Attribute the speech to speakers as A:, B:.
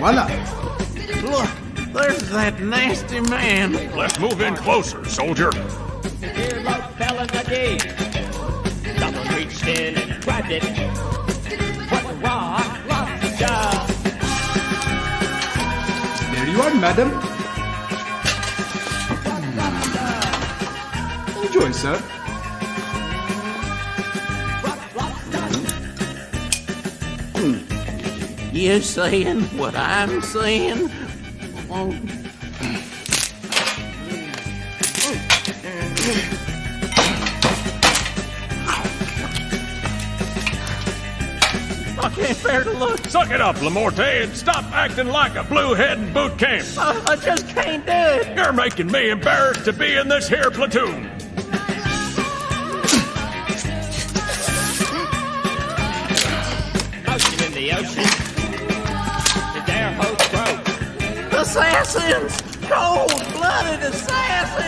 A: Voila.
B: Look, there's that nasty man.
C: Let's move in closer, soldier.
D: Here, look, fell in the deep. Someone reached in and grabbed it. What a rock, lobster.
A: There you are, madam. Enjoy, sir.
B: You saying what I'm saying? Oh. I can't bear to look.
C: Suck it up, Lamorte, and stop acting like a blue head in boot camp.
B: I just can't do it.
C: You're making me embarrassed to be in this here platoon.
D: Ocean in the ocean. The dare host broke.
B: Assassins! Cold-blooded assassins!